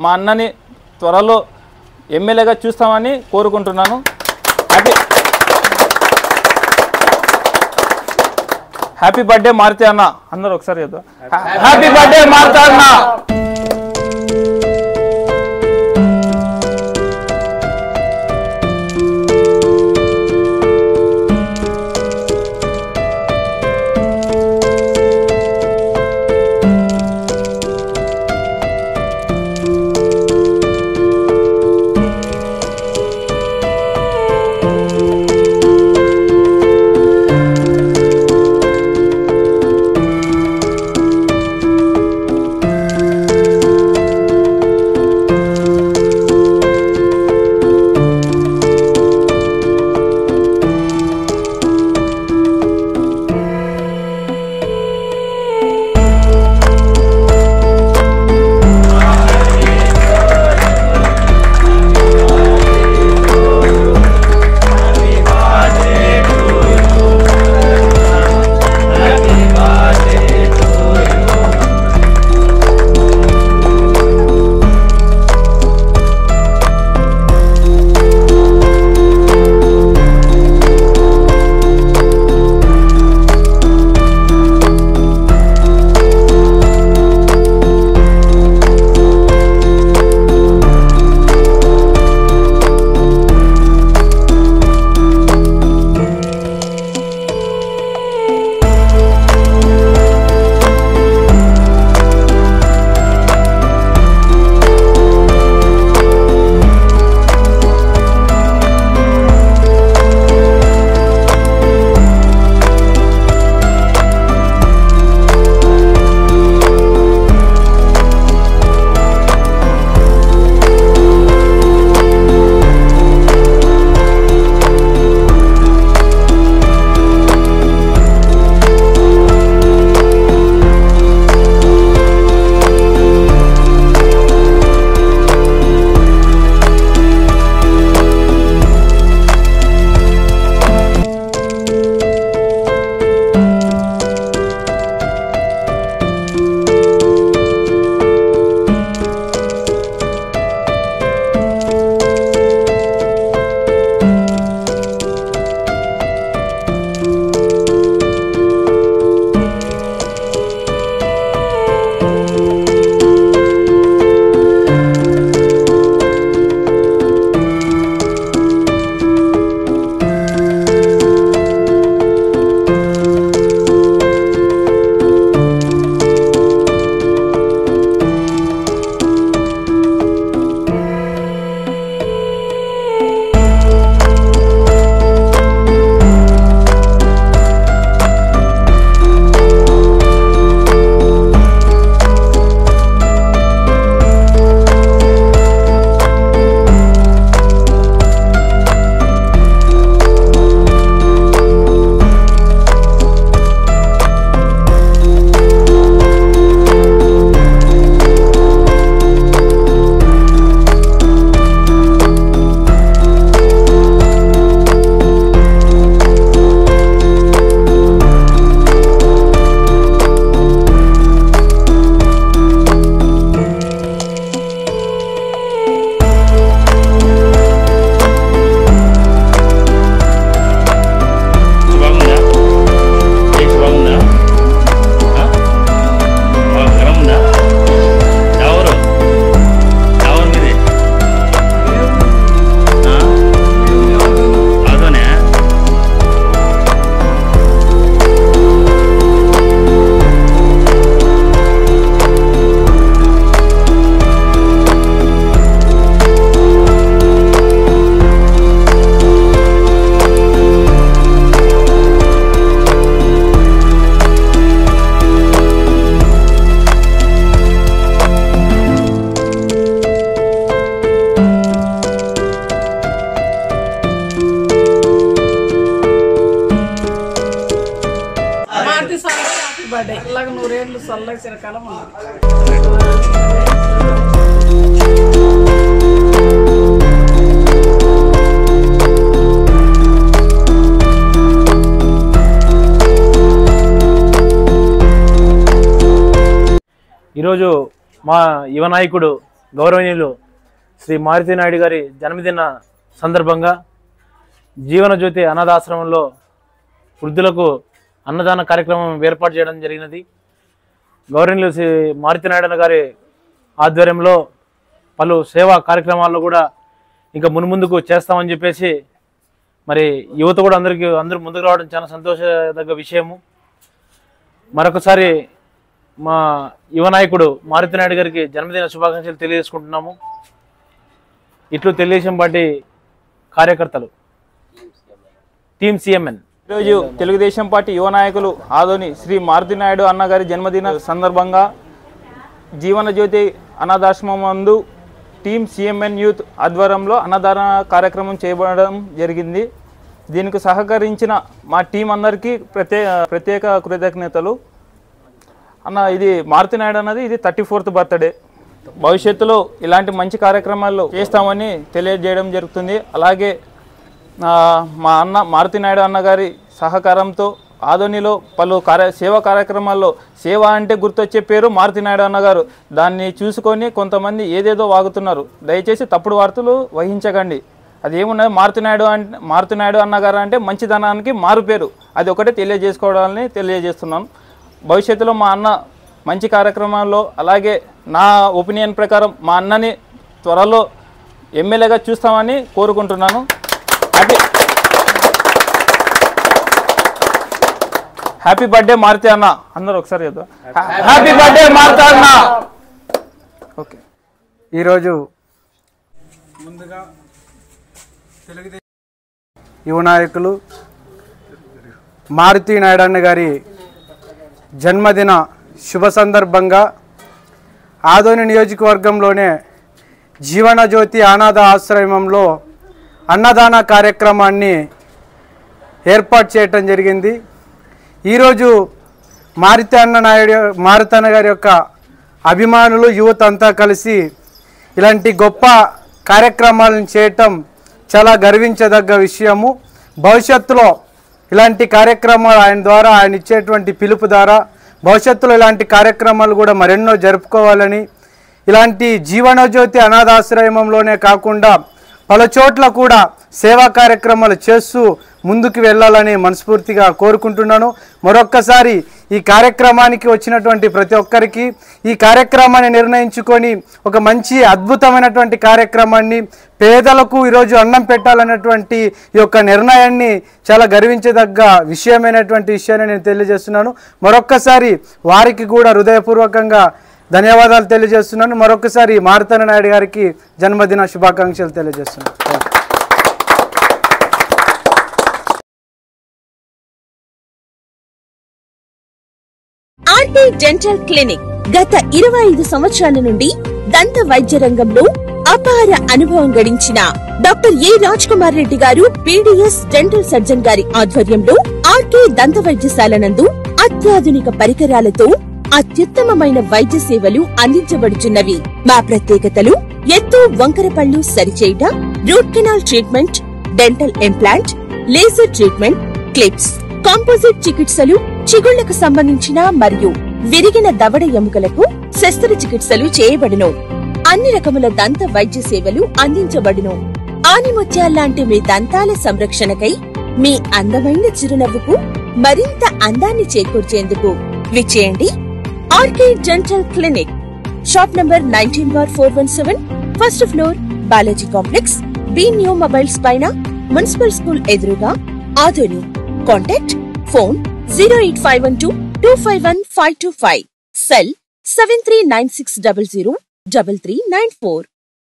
మా అన్నని త్వరలో ఎమ్మెల్యేగా చూస్తామని కోరుకుంటున్నాను. హ్యాపీ బర్త్డే మారుతి అన్న. అందరూ ఒకసారి చేద్దాం. హ్యాపీ బర్త్డే మారుతి అన్న. బర్త్డే ఇలాగ 100 ఏళ్ళు సల్లగా చిరకాలం ఈరోజు మా యువ నాయకుడు గౌరవనీయులు శ్రీ మారుతి నాయుడు గారి జన్మదిన సందర్భంగా జీవనజ్యోతి అనాథాశ్రమంలో వృద్ధులకు అన్నదాన కార్యక్రమం ఏర్పాటు చేయడం జరిగినది. గౌరవనీయులు శ్రీ మారుతి నాయుడు గారి ఆధ్వర్యంలో పలు సేవా కార్యక్రమాల్లో కూడా ఇంకా మున్ముందుకు చేస్తామని చెప్పేసి మరి యువత కూడా అందరూ ముందుకు రావడం చాలా సంతోషదగ్గ విషయము. మరొకసారి మా యువ నాయకుడు మారుతి నాయుడు గారికి జన్మదిన శుభాకాంక్షలు తెలియజేసుకుంటున్నాము. ఇట్లు తెలుగుదేశం పార్టీ కార్యకర్తలు, టీమ్ సిఎంఎన్. ఈరోజు తెలుగుదేశం పార్టీ యువ నాయకులు ఆదోని శ్రీ మారుతి నాయుడు అన్నగారి జన్మదిన సందర్భంగా జీవనజ్యోతి అనాథాశ్రమం నందు టీమ్ సిఎంఎన్ యూత్ ఆధ్వర్యంలో అన్నదాన కార్యక్రమం చేయబడడం జరిగింది. దీనికి సహకరించిన మా టీం అందరికీ ప్రత్యేక కృతజ్ఞతలు. అన్న, ఇది మారుతి నాయుడు అన్నది ఇది 34th బర్త్డే. భవిష్యత్తులో ఇలాంటి మంచి కార్యక్రమాలు చేస్తామని తెలియజేయడం జరుగుతుంది. అలాగే మా అన్న మారుతి నాయుడు అన్నగారి సహకారంతో ఆదోనిలో పలు సేవా కార్యక్రమాల్లో, సేవ అంటే గుర్తొచ్చే పేరు మారుతి నాయుడు అన్నగారు. దాన్ని చూసుకొని కొంతమంది ఏదేదో వాగుతున్నారు. దయచేసి తప్పుడు వార్తలు వహించకండి. అదేమున్నది, మారుతి నాయుడు అన్నగారు అంటే మంచితనానికి మారు పేరు. అది ఒకటే తెలియజేసుకోవడాన్ని తెలియజేస్తున్నాను. భవిష్యత్తులో మా అన్న మంచి కార్యక్రమాల్లో, అలాగే నా ఒపీనియన్ ప్రకారం మా అన్నని త్వరలో ఎమ్మెల్యేగా చూస్తామని కోరుకుంటున్నాను. హ్యాపీ బర్త్డే మారుతి అన్న. అందరూ ఒకసారి చేద్దాం. హ్యాపీ బర్త్డే మారుతి అన్న. ఓకే, ఈరోజు ముందుగా తెలుగుదేశం యువ నాయకులు మారుతి నాయుడన్న గారి జన్మదిన శుభ సందర్భంగా ఆదోని నియోజకవర్గంలోనే జీవనజ్యోతి అనాథ ఆశ్రమంలో అన్నదాన కార్యక్రమాన్ని ఏర్పాటు చేయటం జరిగింది. ఈరోజు మారుతి అన్న గారి యొక్క అభిమానులు, యువత అంతా కలిసి ఇలాంటి గొప్ప కార్యక్రమాలను చేయటం చాలా గర్వించదగ్గ విషయము. భవిష్యత్తులో ఇలాంటి కార్యక్రమాలు ఆయన ఇచ్చేటువంటి పిలుపు ద్వారా భవిష్యత్తులో ఇలాంటి కార్యక్రమాలు కూడా మరెన్నో జరుపుకోవాలని, ఇలాంటి జీవనజ్యోతి అనాథాశ్రమంలోనే కాకుండా పలు చోట్ల కూడా సేవా కార్యక్రమాలు చేస్తూ ముందుకు వెళ్ళాలని మనస్ఫూర్తిగా కోరుకుంటున్నాను. మరొక్కసారి ఈ కార్యక్రమానికి వచ్చినటువంటి ప్రతి ఒక్కరికి, ఈ కార్యక్రమాన్ని నిర్ణయించుకొని ఒక మంచి అద్భుతమైనటువంటి కార్యక్రమాన్ని, పేదలకు ఈరోజు అన్నం పెట్టాలన్నటువంటి ఈ యొక్క నిర్ణయాన్ని చాలా గర్వించదగ్గ విషయమైనటువంటి విషయాన్ని నేను తెలియజేస్తున్నాను. మరొక్కసారి వారికి కూడా హృదయపూర్వకంగా ధన్యవాదాలు తెలియజేస్తున్నాను. మరొకసారి మారుతి నాయుడు గారికి జన్మదిన శుభాకాంక్షలు తెలియజేస్తున్నాను. ఆర్టీ డెంటల్ క్లినిక్ గత 25 సంవత్సరాల నుండి దంత వైద్య రంగంలో అపార అనుభవం గడించిన డాక్టర్ ఏ రాజ్ కుమార్ రెడ్డి గారు పీడీఎస్ డెంటల్ సర్జన్ గారి ఆధ్వర్యంలో ఆర్కే దంత వైద్యశాల నందు అత్యాధునిక పరికరాలతో అత్యుత్తమమైన వైద్య సేవలు అందించబడుచున్నవి. మా ప్రత్యేకతలు: ఎత్తు వంకర పళ్ళు సరిచేయుట, root canal treatment, dental implant, laser treatment, clips, composite చికిత్సలు, చిగుళ్లకు సంబంధించిన మరియు విరిగిన దవడ ఎముకలకు శస్త్రచికిత్సలు చేయబడును. అన్ని రకముల దంత వైద్య సేవలు అందించబడును. ఆనిముత్యాల్లాంటి మీ దంతాల సంరక్షణకై మీ అందమైన చిరునవ్వుకు మరింత అందాన్ని చేకూర్చేందుకు విచ్చేయండి RK dental clinic. Shop number 19/417, first floor, Balaji complex, B new mobiles పైన, మున్సిపల్ స్కూల్ ఎదురుగా, ఆదోని. Contact phone 08512251525, cell 7396003394.